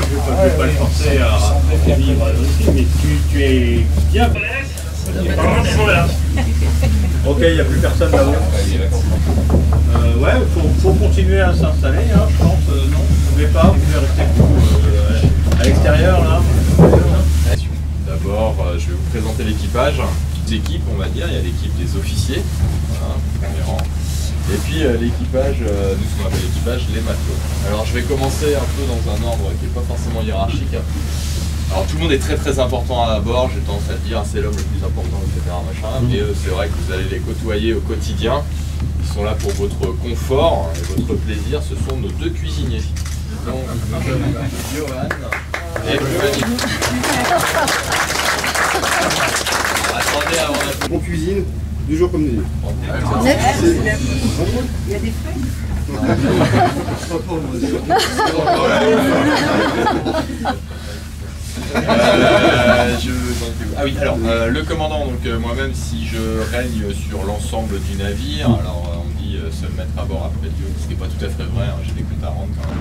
je vais pas le forcer à vivre aussi, mais tu es bien. Ok, il n'y a plus personne là-haut. Ouais, il faut continuer à s'installer, hein, je pense. Non, vous ne pouvez pas, vous pouvez rester à l'extérieur là. D'abord, je vais vous présenter l'équipage. Toutes équipes, on va dire. Il y a l'équipe des officiers, voilà, premier rang. Et puis l'équipage, nous ce qu'on appelle l'équipage, les matelots. Alors je vais commencer un peu dans un ordre qui n'est pas forcément hiérarchique. Alors tout le monde est très très important à bord, j'ai tendance à dire c'est l'homme le plus important, etc. Machin. Mais c'est vrai que vous allez les côtoyer au quotidien. Ils sont là pour votre confort et votre plaisir. Ce sont nos deux cuisiniers. Donc, Johan et Fanny. Attendez avant la... On cuisine du jour comme du nuit. Il y a des frais. Ah oui, alors le commandant, donc moi-même, si je règne sur l'ensemble du navire, alors on dit se mettre à bord après Dieu, ce qui n'est pas tout à fait vrai, hein, j'ai des comptes à rendre quand même.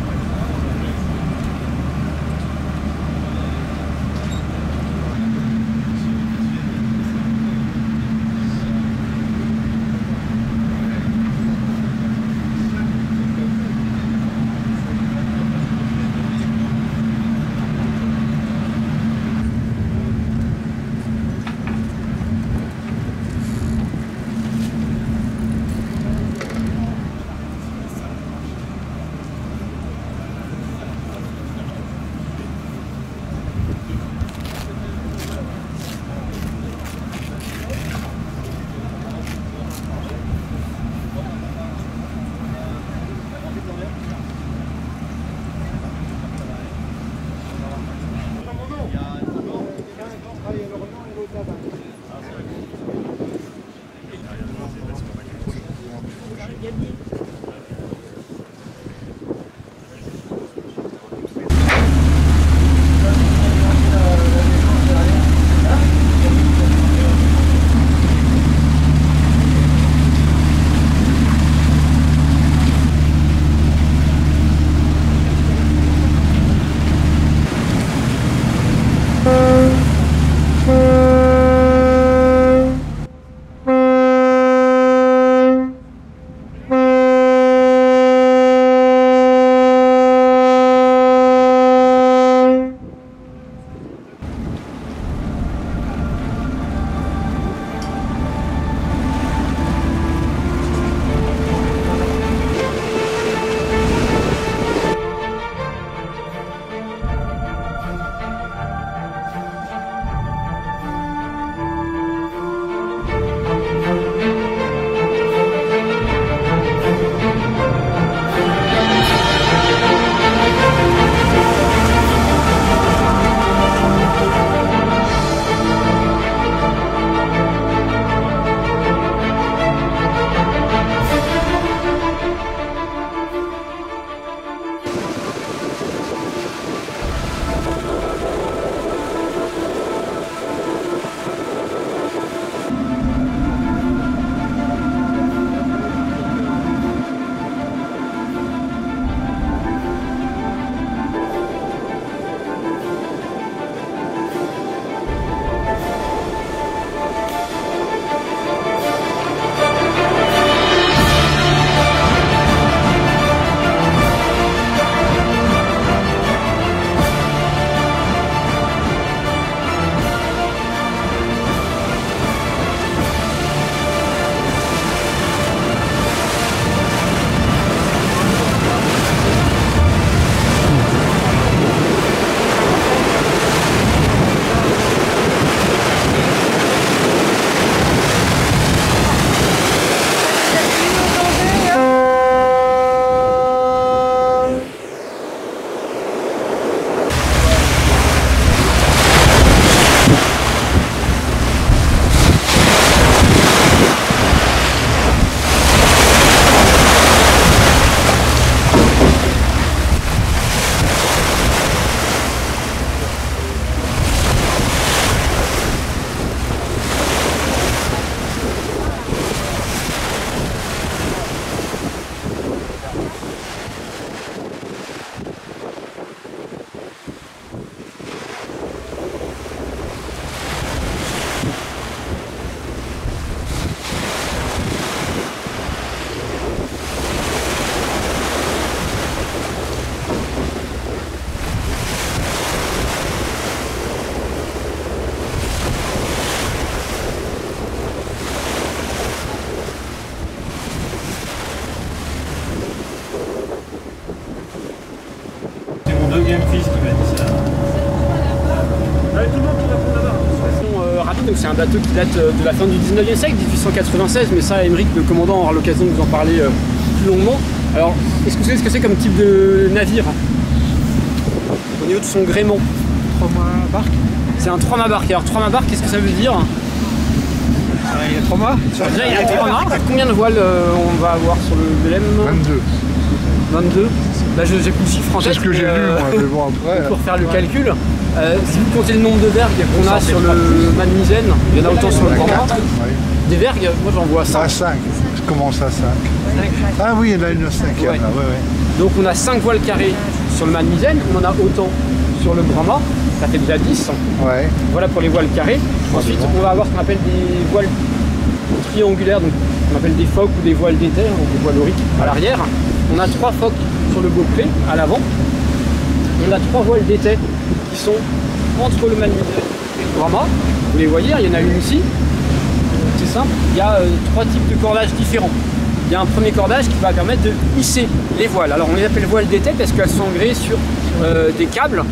qui m'a dit ça. Allez, tout le monde pour répondre là-bas. Rapide, donc c'est un bateau qui date de la fin du 19e siècle, 1896, mais ça, Émeric, le commandant, aura l'occasion de vous en parler plus longuement. Alors, est-ce que vous savez ce que c'est comme type de navire au niveau de son gréement? 3 barques. C'est un 3-mâts barque. Alors 3-mâts barque, qu'est-ce que ça veut dire? Il y a 3 mâts. Déjà, il y a 3 mâts. Combien de voiles on va avoir sur le Belém? 22. 22. Là, j'ai plus le chiffre en tête. C'est ce que j'ai lu, moi, mais bon, après. Pour faire le calcul, si vous comptez le nombre de vergues qu'on a sur le mât de misaine, il y en a autant sur le grand mât. Des vergues, moi j'en vois 5. À 5. Je commence à 5. Ah oui, il y en a une 5e. Ouais. Là. Ouais. Donc on a 5 voiles carrées sur le mât de misaine, on en a autant sur le grand mât, ça fait déjà 10. Ouais. Voilà pour les voiles carrées. Ensuite, on va avoir ce qu'on appelle des voiles triangulaires, donc on appelle des focs ou des voiles d'étai, ou des voiles auriques à l'arrière. On a 3 focs sur le beaupré à l'avant. On a 3 voiles d'étai qui sont entre le mât de misaine et le grand mât. Vous les voyez, il y en a une ici. C'est simple, il y a 3 types de cordages différents. Il y a un premier cordage qui va permettre de hisser les voiles. Alors on les appelle voiles d'étai parce qu'elles sont ancrées sur des câbles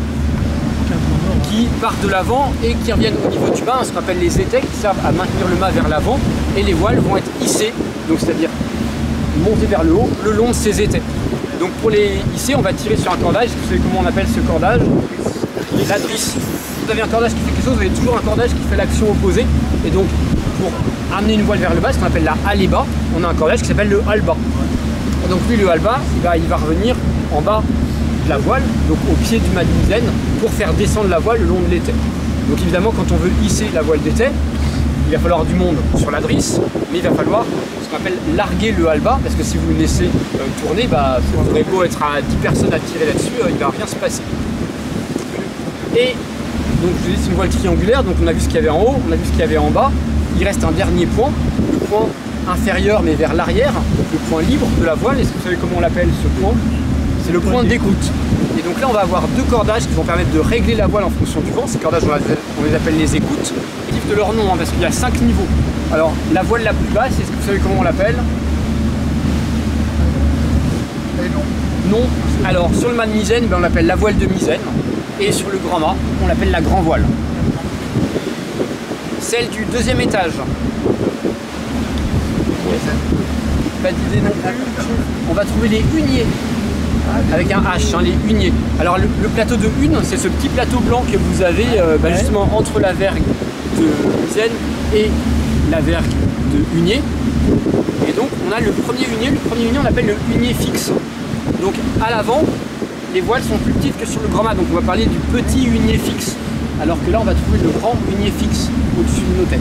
qui partent de l'avant et qui reviennent au niveau du mât, ce qu'on appelle les étais, qui servent à maintenir le mât vers l'avant, et les voiles vont être hissées, donc c'est-à-dire montées vers le haut, le long de ces étais. Donc pour les hisser, on va tirer sur un cordage. Vous savez comment on appelle ce cordage? La drisse. Vous avez un cordage qui fait quelque chose, vous avez toujours un cordage qui fait l'action opposée, et donc pour amener une voile vers le bas, ce qu'on appelle la haléba, on a un cordage qui s'appelle le halba. Et donc lui, le halba, il va revenir en bas de la voile, donc au pied du mât de misaine, pour faire descendre la voile le long de l'étai. Donc évidemment, quand on veut hisser la voile d'étai, il va falloir du monde sur la drisse, mais il va falloir ce qu'on appelle larguer le halba, parce que si vous le laissez tourner, vous aurez beau être à 10 personnes à tirer là-dessus, il ne va rien se passer. Et donc je vous dis, c'est une voile triangulaire, donc on a vu ce qu'il y avait en haut, on a vu ce qu'il y avait en bas. Il reste un dernier point, le point inférieur mais vers l'arrière, le point libre de la voile. Est-ce que vous savez comment on l'appelle ce point? C'est le point d'écoute. Et donc là on va avoir 2 cordages qui vont permettre de régler la voile en fonction du vent. Ces cordages on les appelle les écoutes. Ils diffèrent de leur nom parce qu'il y a 5 niveaux. Alors la voile la plus basse, est-ce que vous savez comment on l'appelle? Non. Alors sur le mât de misaine, on l'appelle la voile de misaine. Et sur le grand mât, on l'appelle la grand voile. Celle du 2e étage. Pas d'idée non plus. On va trouver les huniers. Avec un H, les huniers. Alors le plateau de hune, c'est ce petit plateau blanc que vous avez justement entre la vergue de misaine et la vergue de hunier. Et donc on a le premier hunier on l'appelle le hunier fixe. Donc à l'avant, les voiles sont plus petites que sur le grand mât, donc on va parler du petit hunier fixe. Alors que là on va trouver le grand hunier fixe au-dessus de nos têtes.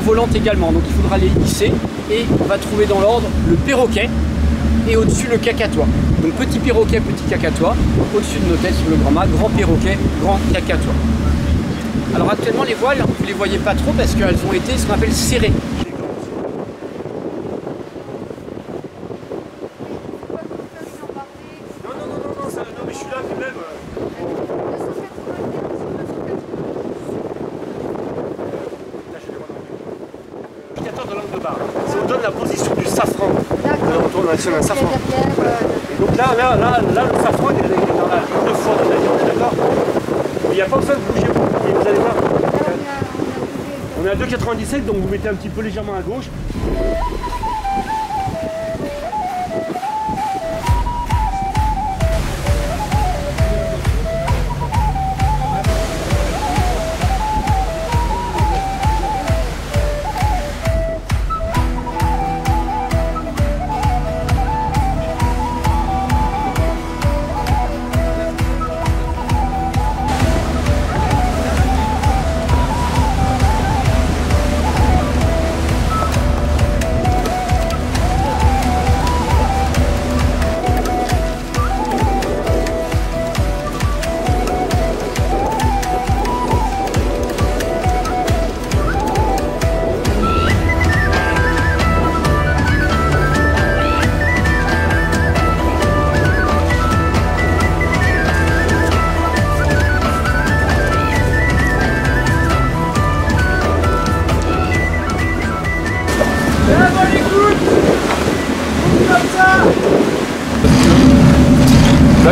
Volante également, donc il faudra les hisser. Et on va trouver dans l'ordre le perroquet et au-dessus le cacatois. Donc petit perroquet, petit cacatois, au-dessus de nos têtes sur le grand mât, grand perroquet, grand cacatois. Alors actuellement les voiles, vous ne les voyez pas trop parce qu'elles ont été ce qu'on appelle serrées. Mais je suis là quand même. 14 de langue de barre. Ça vous donne la position du safran. On a sur un safran. Et donc là, le safran il est dans la ligne de foi de l'avion, d'accord? Il n'y a pas besoin de bouger beaucoup. Vous allez voir. On est à 2,97, donc vous mettez un petit peu légèrement à gauche.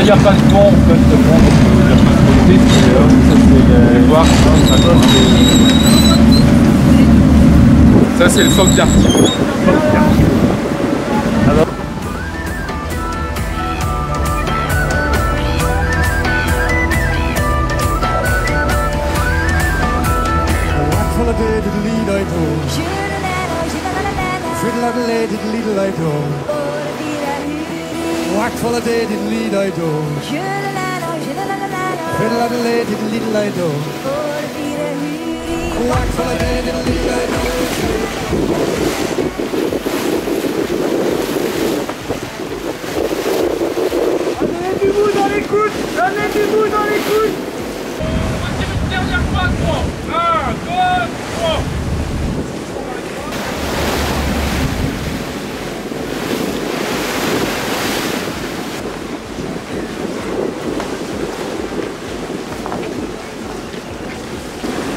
il n'y a pas de pont, en fait, il n'y a pas de côté, ça c'est le phoque d'Arctique. Whack for the day, diddly-di-do. Fiddle-a-diddly, diddly-di-do. Whack for the day, diddly-di-do. Donnez du bout dans les coudes. Donnez du bout dans les coudes. On va tirer une dernière fois, 3. 1, 2, 3.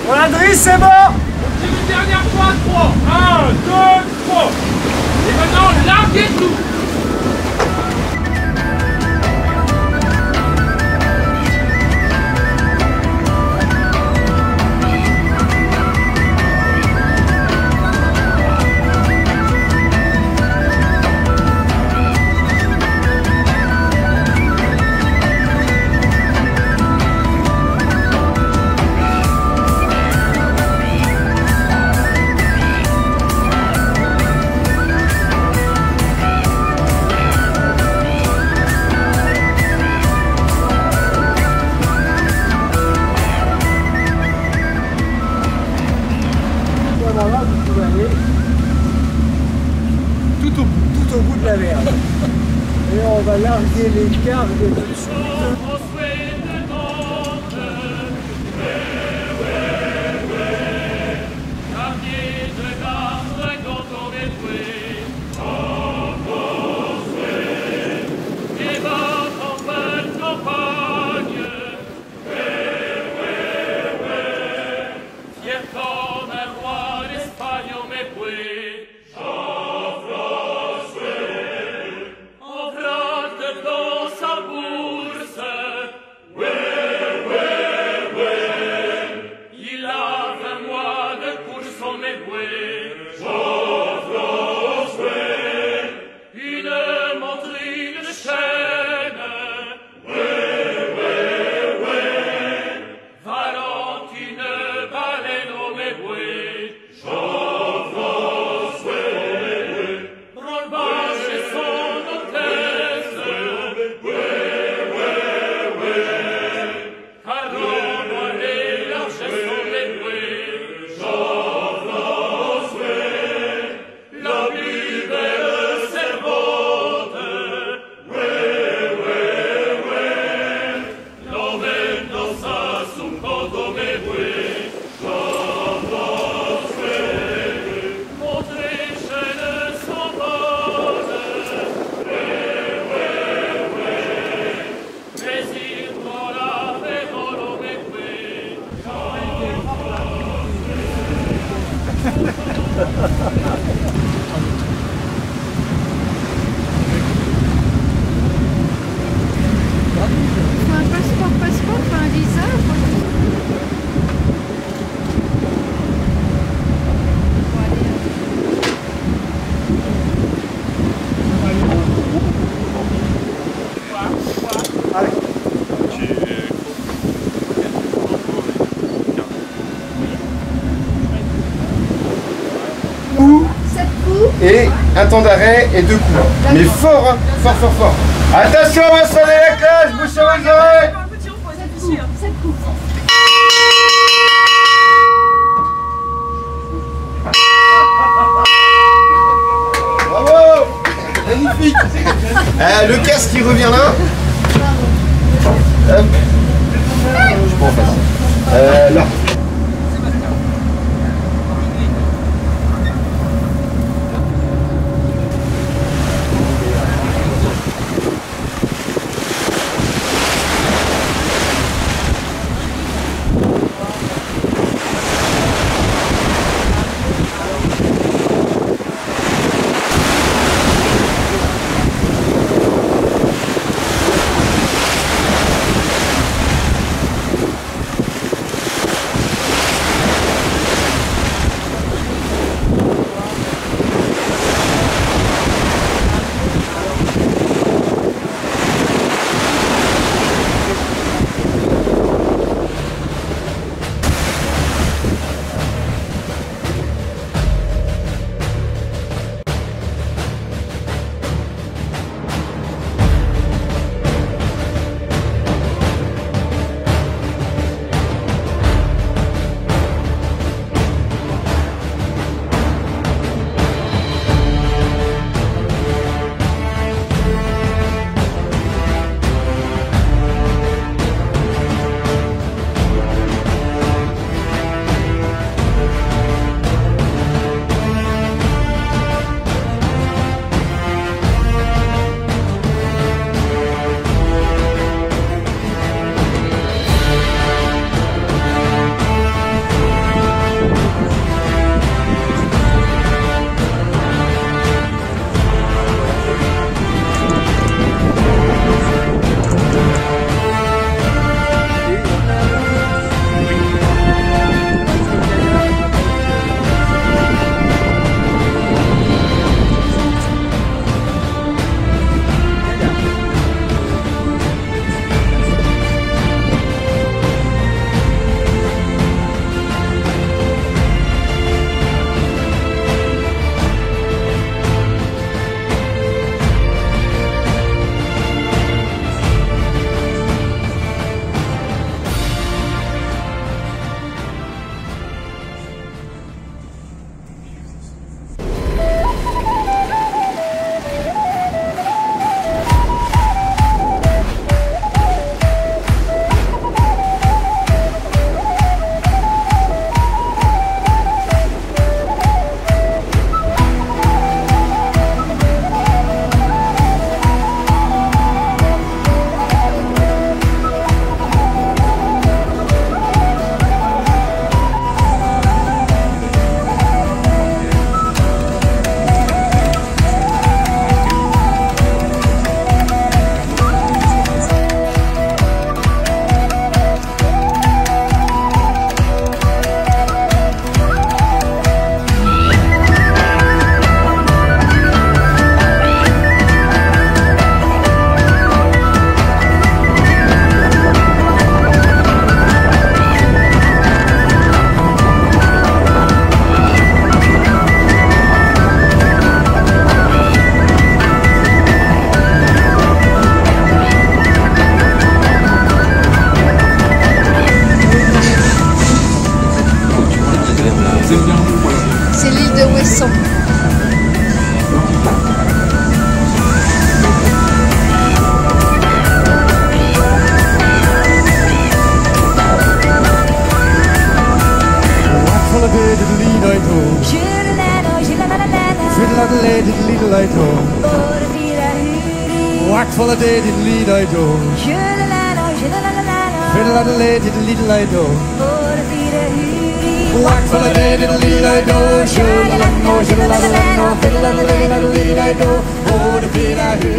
Voilà, Driss, c'est bon. On tire une dernière fois, 3. 1, 2, 3. Et maintenant, larguez tout. Tout au bout de la mer. Et on va larguer les cargues dessus. Et un temps d'arrêt et 2 coups. Mais fort, hein, fort, fort, fort. Attention, on va sonner la cloche, bouchez vos oreilles. 7 coups. Bravo. Magnifique. Le casque qui revient là. Je prends en face. Là. diddle-I-do. Whack full of diddle-I-do. Fiddle-I-do. Whack full of diddle-I-do. Shoo-la-la-no, shoo-la-la-la-no. Fiddle-I-do. Oh, the fiddle-I-do.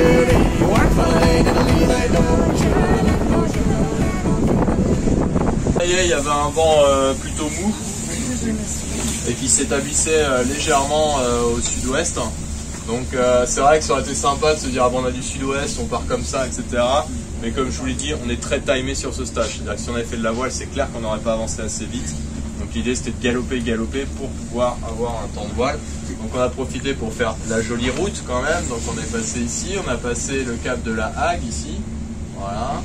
Whack full of diddle-I-do. Shoo-la-la-no, shoo-la-la-la-no. Ça y est, il y avait un vent plutôt mou et qui s'établissait légèrement au sud-ouest. Donc c'est vrai que ça aurait été sympa de se dire ah bon, on a du sud-ouest, on part comme ça, etc. Mais comme je vous l'ai dit, on est très timé sur ce stage. C'est-à-dire que si on avait fait de la voile, c'est clair qu'on n'aurait pas avancé assez vite. Donc l'idée c'était de galoper pour pouvoir avoir un temps de voile. Donc on a profité pour faire la jolie route quand même. Donc on est passé ici, on a passé le cap de la Hague ici. Voilà.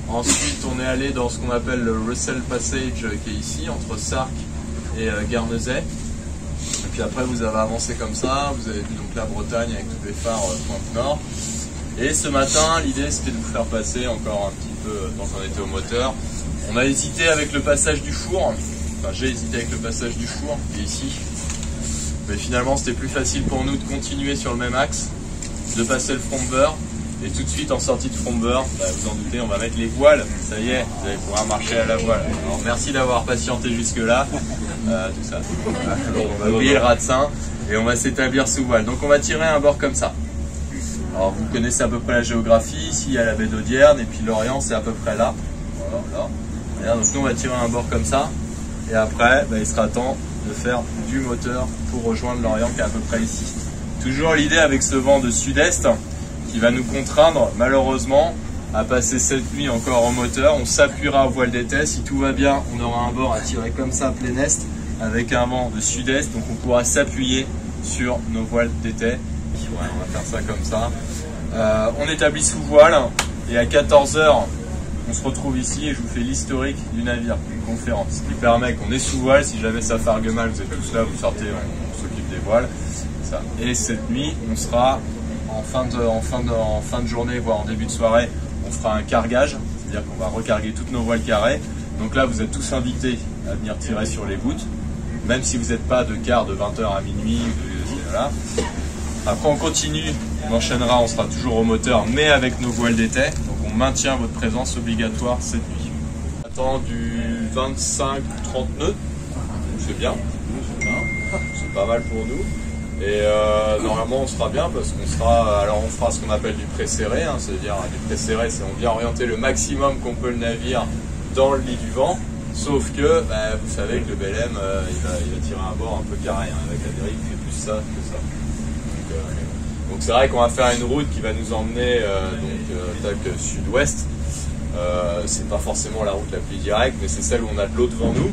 Ensuite on est allé dans ce qu'on appelle le Russell Passage qui est ici, entre Sark et Guernesey. Et puis après vous avez avancé comme ça, vous avez vu donc la Bretagne avec tous les phares Pointe-Nord. Et ce matin l'idée c'était de vous faire passer encore un petit peu, donc on était au moteur. On a hésité avec le passage du Four, enfin j'ai hésité avec le passage du Four qui est ici. Mais finalement c'était plus facile pour nous de continuer sur le même axe, de passer le Fromber. Et tout de suite en sortie de Fromber, bah, vous en doutez, on va mettre les voiles, ça y est, vous allez pouvoir marcher à la voile. Alors merci d'avoir patienté jusque là, tout ça. Donc on va oublier le rat-de-sein et on va s'établir sous voile. Donc on va tirer un bord comme ça. Alors vous connaissez à peu près la géographie, ici il y a la baie d'Audierne et puis l'Orient c'est à peu près là. Voilà, là. Et là, donc nous on va tirer un bord comme ça et après bah, il sera temps de faire du moteur pour rejoindre l'Orient qui est à peu près ici. Toujours l'idée avec ce vent de sud-est qui va nous contraindre malheureusement à passer cette nuit encore en moteur. On s'appuiera aux voiles d'étai. Si tout va bien, on aura un bord à tirer comme ça, plein est, avec un vent de sud-est. Donc on pourra s'appuyer sur nos voiles d'étai. Ouais, on va faire ça comme ça. On établit sous voile et à 14 h, on se retrouve ici et je vous fais l'historique du navire, une conférence qui permet qu'on est sous voile. Si jamais ça fargue mal, vous êtes tous là, vous sortez, on s'occupe des voiles. Ça. Et cette nuit, on sera en fin de journée, voire en début de soirée, on fera un cargage, c'est-à-dire qu'on va recarguer toutes nos voiles carrées. Donc là, vous êtes tous invités à venir tirer sur les voûtes, même si vous n'êtes pas de quart de 20 h à minuit. Voilà. Après, on continue, on enchaînera, on sera toujours au moteur, mais avec nos voiles d'étai. Donc on maintient votre présence obligatoire cette nuit. On attend du 25-30 nœuds, c'est bien, c'est pas mal pour nous. Et normalement on sera bien parce qu'on sera, alors on fera ce qu'on appelle du pré-serré, hein, c'est-à-dire du pré-serré, c'est on vient orienter le maximum qu'on peut le navire dans le lit du vent, sauf que bah, vous savez que le BLM il va tirer un bord un peu carré, hein, avec la dérive il fait plus ça que ça. Donc c'est vrai qu'on va faire une route qui va nous emmener tac sud-ouest, c'est pas forcément la route la plus directe, mais c'est celle où on a de l'eau devant nous.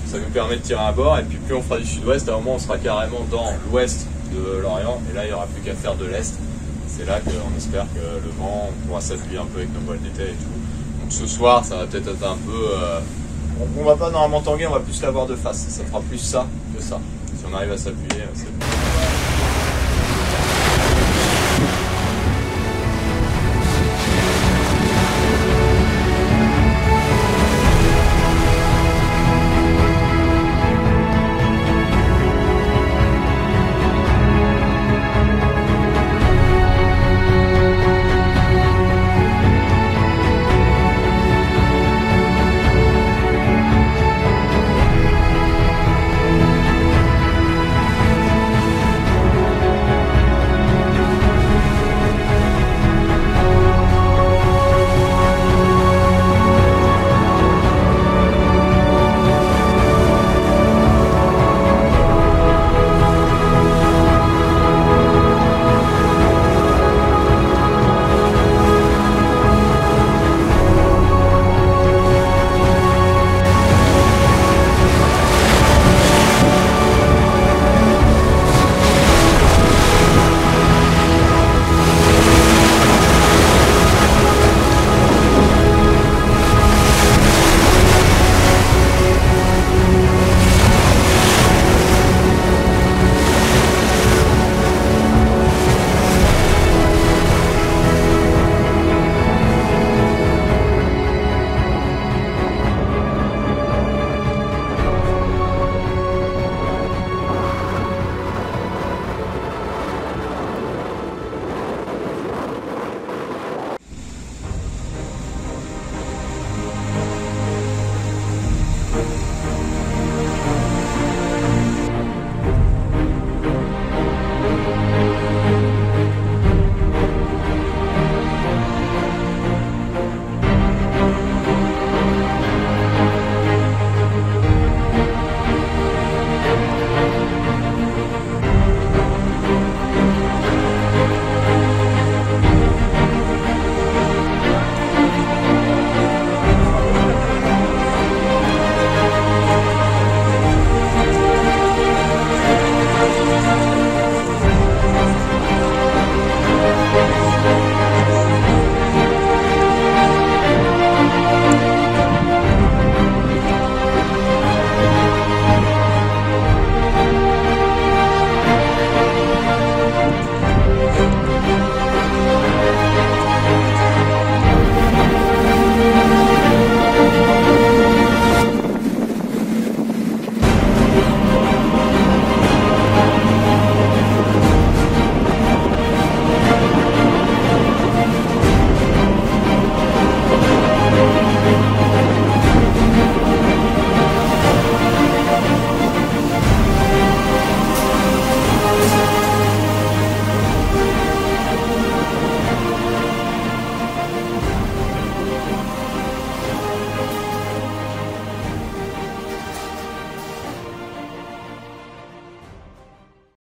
Ça nous permet de tirer un bord et puis plus on fera du sud-ouest, à un moment on sera carrément dans l'ouest de l'Orient et là il n'y aura plus qu'à faire de l'est. C'est là qu'on espère que le vent, on pourra s'appuyer un peu avec nos voiles d'étai et tout. Donc ce soir ça va peut-être être un peu... on va pas normalement tanguer, on va plus l'avoir de face. Ça fera plus ça que ça. Si on arrive à s'appuyer, c'est bon.